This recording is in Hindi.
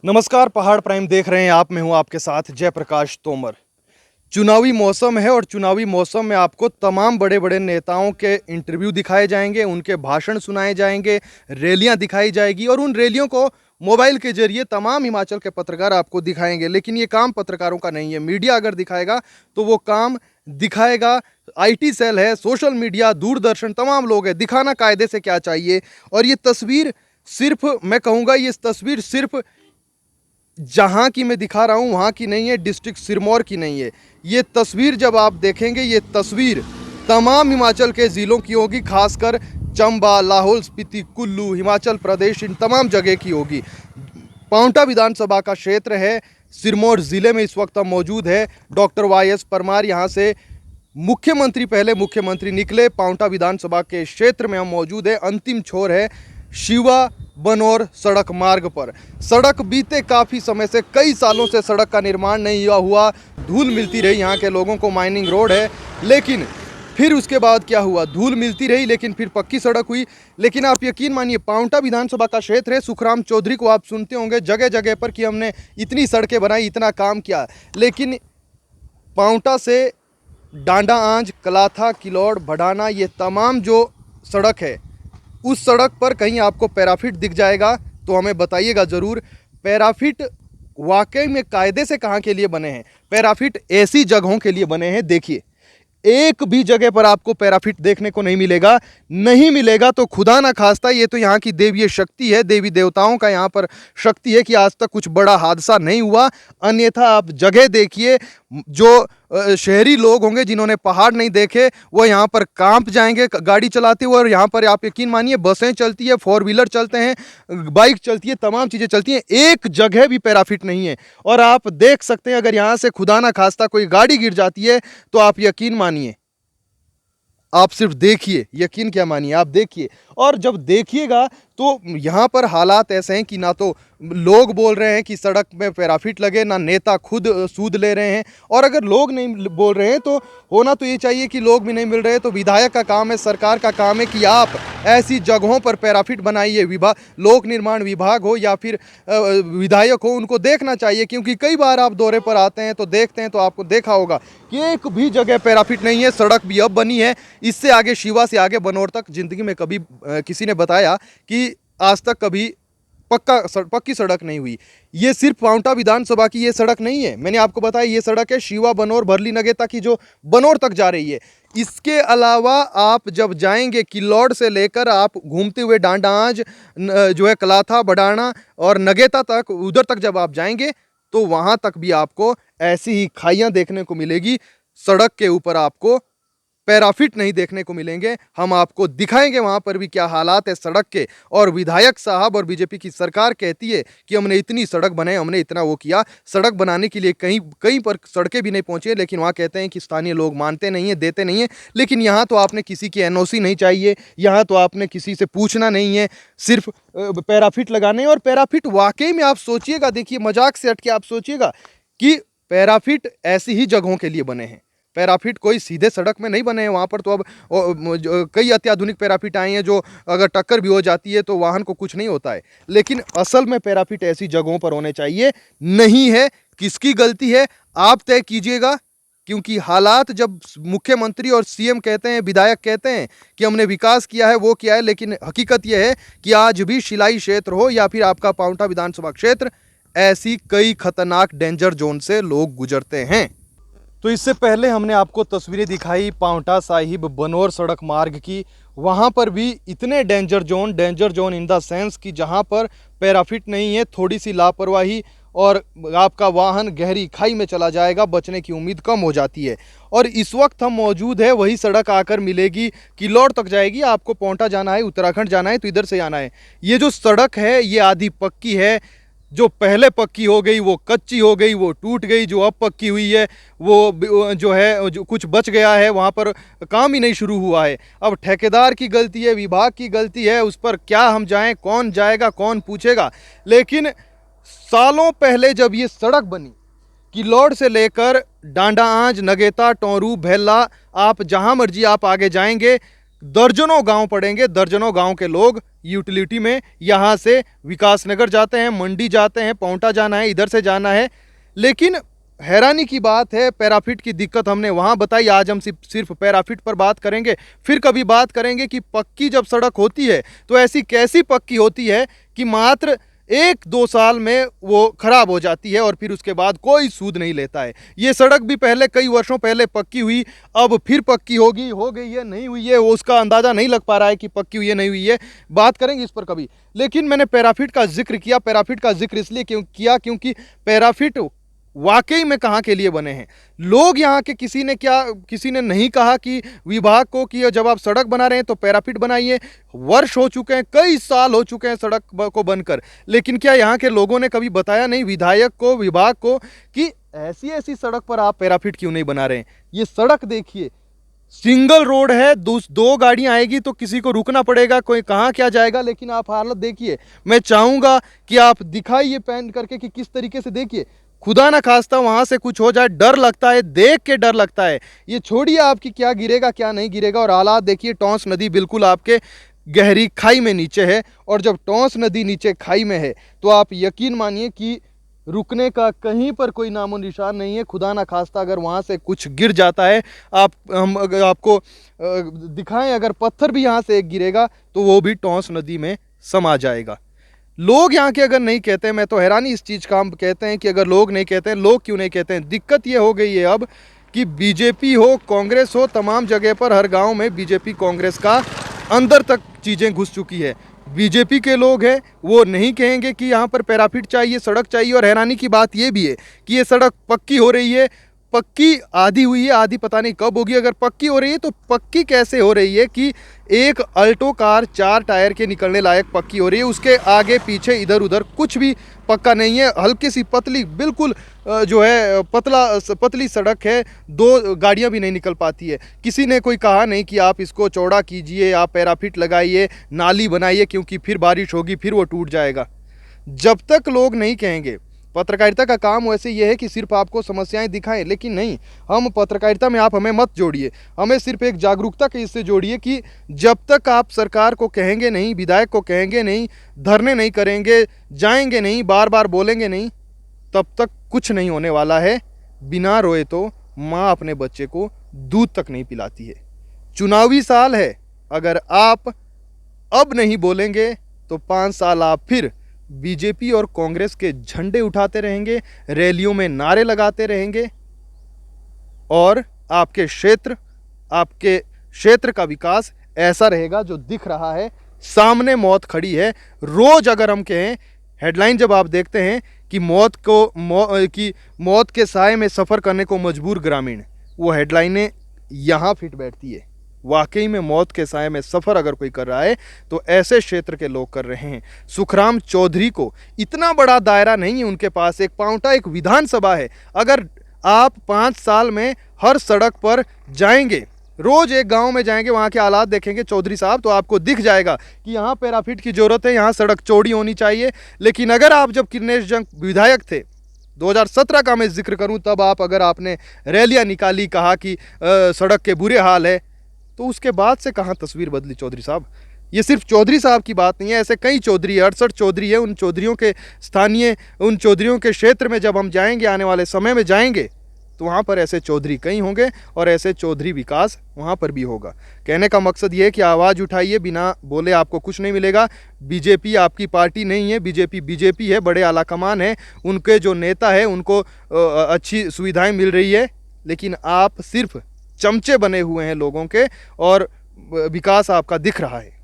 नमस्कार, पहाड़ प्राइम देख रहे हैं आप। मैं हूं आपके साथ जयप्रकाश तोमर। चुनावी मौसम है और चुनावी मौसम में आपको तमाम बड़े बड़े नेताओं के इंटरव्यू दिखाए जाएंगे, उनके भाषण सुनाए जाएंगे, रैलियां दिखाई जाएगी और उन रैलियों को मोबाइल के जरिए तमाम हिमाचल के पत्रकार आपको दिखाएंगे। लेकिन ये काम पत्रकारों का नहीं है। मीडिया अगर दिखाएगा तो वो काम दिखाएगा आईटी सेल है, सोशल मीडिया, दूरदर्शन, तमाम लोग हैं। दिखाना कायदे से क्या चाहिए। और ये तस्वीर सिर्फ, मैं कहूँगा ये तस्वीर सिर्फ जहां की मैं दिखा रहा हूं वहां की नहीं है, डिस्ट्रिक्ट सिरमौर की नहीं है। ये तस्वीर जब आप देखेंगे, ये तस्वीर तमाम हिमाचल के ज़िलों की होगी, खासकर चंबा, लाहौल स्पीति, कुल्लू, हिमाचल प्रदेश, इन तमाम जगह की होगी। पांवटा विधानसभा का क्षेत्र है, सिरमौर ज़िले में इस वक्त हम मौजूद है। डॉक्टर वाई.एस. परमार यहाँ से मुख्यमंत्री, पहले मुख्यमंत्री निकले। पांवटा विधानसभा के क्षेत्र में हम मौजूद है। अंतिम छोर है शिवा बनौर सड़क मार्ग पर। सड़क बीते काफ़ी समय से, कई सालों से सड़क का निर्माण नहीं हुआ। धूल मिलती रही यहाँ के लोगों को। माइनिंग रोड है, लेकिन फिर उसके बाद क्या हुआ, धूल मिलती रही, लेकिन फिर पक्की सड़क हुई। लेकिन आप यकीन मानिए, पांवटा विधानसभा का क्षेत्र है। सुखराम चौधरी को आप सुनते होंगे जगह जगह पर कि हमने इतनी सड़कें बनाई, इतना काम किया। लेकिन पांवटा से डांडा आंज, कलाथा, किलौड़, भडाना, ये तमाम जो सड़क है, उस सड़क पर कहीं आपको पैराफिट दिख जाएगा तो हमें बताइएगा ज़रूर। पैराफिट वाकई में कायदे से कहाँ के लिए बने हैं? पैराफिट ऐसी जगहों के लिए बने हैं। देखिए, एक भी जगह पर आपको पैराफिट देखने को नहीं मिलेगा। नहीं मिलेगा तो खुदा ना खास्ता, ये तो यहाँ की देवीय शक्ति है, देवी देवताओं का यहाँ पर शक्ति है कि आज तक कुछ बड़ा हादसा नहीं हुआ। अन्यथा आप जगह देखिए, जो शहरी लोग होंगे जिन्होंने पहाड़ नहीं देखे, वो यहाँ पर कांप जाएंगे गाड़ी चलाते हुए। और यहाँ पर आप यकीन मानिए, बसें चलती है, फोर व्हीलर चलते हैं, बाइक चलती है, तमाम चीज़ें चलती हैं। एक जगह भी पैराफिट नहीं है। और आप देख सकते हैं, अगर यहाँ से खुदा ना खास्ता कोई गाड़ी गिर जाती है तो आप यकीन मानिए, आप सिर्फ देखिए, यकीन क्या मानिए, आप देखिए। और जब देखिएगा तो यहाँ पर हालात ऐसे हैं कि ना तो लोग बोल रहे हैं कि सड़क में पैराफिट लगे, ना नेता खुद सूद ले रहे हैं। और अगर लोग नहीं बोल रहे हैं तो होना तो ये चाहिए कि लोग भी नहीं मिल रहे, तो विधायक का काम है, सरकार का काम है कि आप ऐसी जगहों पर पैराफिट बनाइए। लोक निर्माण विभाग हो या फिर विधायक हो, उनको देखना चाहिए। क्योंकि कई बार आप दौरे पर आते हैं तो देखते हैं, तो आपको देखा होगा कि एक भी जगह पैराफिट नहीं है। सड़क भी अब बनी है, इससे आगे, शिवा से आगे बनौर तक ज़िंदगी में कभी किसी ने बताया कि आज तक कभी पक्की सड़क नहीं हुई। ये सिर्फ पांवटा विधानसभा की ये सड़क नहीं है, मैंने आपको बताया ये सड़क है शिवा, बनौर, भरली, नगेता की, जो बनौर तक जा रही है। इसके अलावा आप जब जाएंगे किल्लौड़ से लेकर आप घूमते हुए डांडा आंज, जो है कलाथा, बडाना और नगेता तक, उधर तक जब आप जाएंगे तो वहां तक भी आपको ऐसी ही खाइयां देखने को मिलेगी। सड़क के ऊपर आपको पैराफिट नहीं देखने को मिलेंगे। हम आपको दिखाएंगे वहां पर भी क्या हालात है सड़क के। और विधायक साहब और बीजेपी की सरकार कहती है कि हमने इतनी सड़क बनाई, हमने इतना वो किया। सड़क बनाने के लिए कहीं कहीं पर सड़कें भी नहीं पहुंची है, लेकिन वहां कहते हैं कि स्थानीय लोग मानते नहीं है, देते नहीं है। लेकिन यहाँ तो आपने किसी की एनओसी नहीं चाहिए, यहाँ तो आपने किसी से पूछना नहीं है, सिर्फ पैराफिट लगाने। और पैराफिट वाकई में आप सोचिएगा, देखिए मजाक से हट के आप सोचिएगा कि पैराफिट ऐसी ही जगहों के लिए बने हैं। पैराफिट कोई सीधे सड़क में नहीं बने हैं। वहाँ पर तो अब कई अत्याधुनिक पैराफिट आए हैं, जो अगर टक्कर भी हो जाती है तो वाहन को कुछ नहीं होता है। लेकिन असल में पैराफिट ऐसी जगहों पर होने चाहिए, नहीं है। किसकी गलती है आप तय कीजिएगा। क्योंकि हालात, जब मुख्यमंत्री और सीएम कहते हैं, विधायक कहते हैं कि हमने विकास किया है, वो किया है, लेकिन हकीकत यह है कि आज भी शिलाई क्षेत्र हो या फिर आपका पांवटा विधानसभा क्षेत्र, ऐसी कई खतरनाक डेंजर जोन से लोग गुजरते हैं। तो इससे पहले हमने आपको तस्वीरें दिखाई पांवटा साहिब बनौर सड़क मार्ग की। वहाँ पर भी इतने danger zone in the sense कि जहाँ पर पैराफिट नहीं है, थोड़ी सी लापरवाही और आपका वाहन गहरी खाई में चला जाएगा, बचने की उम्मीद कम हो जाती है। और इस वक्त हम मौजूद है, वही सड़क आकर मिलेगी, किल्लौड़ तक जाएगी। आपको पांवटा जाना है, उत्तराखंड जाना है तो इधर से आना है। ये जो सड़क है ये आधी पक्की है, जो पहले पक्की हो गई वो कच्ची हो गई, वो टूट गई। जो अब पक्की हुई है वो जो है, जो कुछ बच गया है, वहाँ पर काम ही नहीं शुरू हुआ है। अब ठेकेदार की गलती है, विभाग की गलती है, उस पर क्या हम जाएं, कौन जाएगा, कौन पूछेगा। लेकिन सालों पहले जब ये सड़क बनी, किल्लौड़ से लेकर डांडा आंज, नगेता, टोरू, भेल्ला, आप जहाँ मर्जी आप आगे जाएंगे, दर्जनों गांव पड़ेंगे, दर्जनों गांव के लोग यूटिलिटी में यहाँ से विकासनगर जाते हैं, मंडी जाते हैं, पांवटा जाना है, इधर से जाना है। लेकिन हैरानी की बात है, पैराफिट की दिक्कत हमने वहाँ बताई। आज हम सिर्फ पैराफिट पर बात करेंगे। फिर कभी बात करेंगे कि पक्की जब सड़क होती है तो ऐसी कैसी पक्की होती है कि मात्र 1-2 साल में वो खराब हो जाती है और फिर उसके बाद कोई सूद नहीं लेता है। ये सड़क भी पहले कई वर्षों पहले पक्की हुई, अब फिर पक्की होगी, हो गई है, नहीं हुई है, वो उसका अंदाज़ा नहीं लग पा रहा है कि पक्की हुई है नहीं हुई है। बात करेंगे इस पर कभी। लेकिन मैंने पैराफिट का जिक्र किया। पैराफिट का जिक्र इसलिए किया क्योंकि पैराफिट वाकई में कहाँ के लिए बने हैं लोग यहाँ के। किसी ने नहीं कहा कि विभाग को कि जब आप सड़क बना रहे हैं तो पैराफिट बनाइए। वर्ष हो चुके हैं, कई साल हो चुके हैं सड़क को बनकर, लेकिन क्या यहाँ के लोगों ने कभी बताया नहीं विधायक को, विभाग को, कि ऐसी ऐसी सड़क पर आप पैराफिट क्यों नहीं बना रहे हैं। ये सड़क देखिए, सिंगल रोड है, दो गाड़ियां आएगी तो किसी को रुकना पड़ेगा, कोई कहाँ क्या जाएगा। लेकिन आप हालत देखिए। मैं चाहूंगा कि आप दिखाइए पेन करके कि किस तरीके से, देखिए, खुदा ना खास्ता वहां से कुछ हो जाए, डर लगता है, देख के डर लगता है। ये छोड़िए आपकी क्या गिरेगा क्या नहीं गिरेगा। और हालात देखिए, टॉन्स नदी बिल्कुल आपके गहरी खाई में नीचे है, और जब टॉन्स नदी नीचे खाई में है तो आप यकीन मानिए कि रुकने का कहीं पर कोई नामो निशान नहीं है। खुदा ना खास्ता अगर वहाँ से कुछ गिर जाता है, हम अगर आपको दिखाएं, अगर पत्थर भी यहाँ से एक गिरेगा तो वो भी टॉन्स नदी में समा जाएगा। लोग यहाँ के अगर नहीं कहते हैं, मैं तो हैरानी इस चीज़ का, हम कहते हैं कि अगर लोग नहीं कहते हैं, लोग क्यों नहीं कहते हैं। दिक्कत ये हो गई है अब कि बीजेपी हो, कांग्रेस हो, तमाम जगह पर हर गांव में बीजेपी कांग्रेस का अंदर तक चीज़ें घुस चुकी है। बीजेपी के लोग हैं, वो नहीं कहेंगे कि यहाँ पर पैराफिट चाहिए, सड़क चाहिए। और हैरानी की बात ये भी है कि ये सड़क पक्की हो रही है, पक्की आधी हुई है, आधी पता नहीं कब होगी। अगर पक्की हो रही है तो पक्की कैसे हो रही है कि एक अल्टो कार 4 टायर के निकलने लायक पक्की हो रही है, उसके आगे पीछे इधर उधर कुछ भी पक्का नहीं है। हल्की सी पतली, बिल्कुल जो है पतली सड़क है, 2 गाड़ियां भी नहीं निकल पाती है। किसी ने कोई कहा नहीं कि आप इसको चौड़ा कीजिए, आप पैराफिट लगाइए, नाली बनाइए, क्योंकि फिर बारिश होगी, फिर वो टूट जाएगा। जब तक लोग नहीं कहेंगे, पत्रकारिता का काम वैसे ये है कि सिर्फ आपको समस्याएं दिखाएं, लेकिन नहीं, हम पत्रकारिता में आप हमें मत जोड़िए, हमें सिर्फ एक जागरूकता के इससे जोड़िए कि जब तक आप सरकार को कहेंगे नहीं, विधायक को कहेंगे नहीं, धरने नहीं करेंगे, जाएंगे नहीं, बार बार बोलेंगे नहीं, तब तक कुछ नहीं होने वाला है। बिना रोए तो माँ अपने बच्चे को दूध तक नहीं पिलाती है। चुनावी साल है, अगर आप अब नहीं बोलेंगे तो 5 साल आप फिर बीजेपी और कांग्रेस के झंडे उठाते रहेंगे, रैलियों में नारे लगाते रहेंगे, और आपके क्षेत्र का विकास ऐसा रहेगा जो दिख रहा है। सामने मौत खड़ी है। रोज अगर हम कहें, हेडलाइन जब आप देखते हैं कि मौत के साए में सफ़र करने को मजबूर ग्रामीण, वो हेडलाइनें यहाँ फिट बैठती है। वाकई में मौत के साए में सफ़र अगर कोई कर रहा है तो ऐसे क्षेत्र के लोग कर रहे हैं। सुखराम चौधरी को इतना बड़ा दायरा नहीं है उनके पास, एक पांवटा, एक विधानसभा है। अगर आप 5 साल में हर सड़क पर जाएंगे, रोज एक गांव में जाएंगे, वहां के हालात देखेंगे चौधरी साहब, तो आपको दिख जाएगा कि यहाँ पैराफिट की जरूरत है, यहाँ सड़क चौड़ी होनी चाहिए। लेकिन अगर आप जब किरनेश जंग विधायक थे, 2017 का मैं जिक्र करूं, तब अगर आपने रैलियां निकाली, कहा कि सड़क के बुरे हाल है, तो उसके बाद से कहाँ तस्वीर बदली चौधरी साहब। ये सिर्फ चौधरी साहब की बात नहीं है, ऐसे कई चौधरी है, 68 चौधरी है। उन चौधरियों के क्षेत्र में जब हम जाएंगे, आने वाले समय में जाएंगे, तो वहाँ पर ऐसे चौधरी कई होंगे और ऐसे चौधरी विकास वहाँ पर भी होगा। कहने का मकसद ये है कि आवाज़ उठाइए, बिना बोले आपको कुछ नहीं मिलेगा। बीजेपी आपकी पार्टी नहीं है, बीजेपी है, बड़े आला कमान है, उनके जो नेता है उनको अच्छी सुविधाएं मिल रही है, लेकिन आप सिर्फ चमचे बने हुए हैं लोगों के, और विकास आपका दिख रहा है।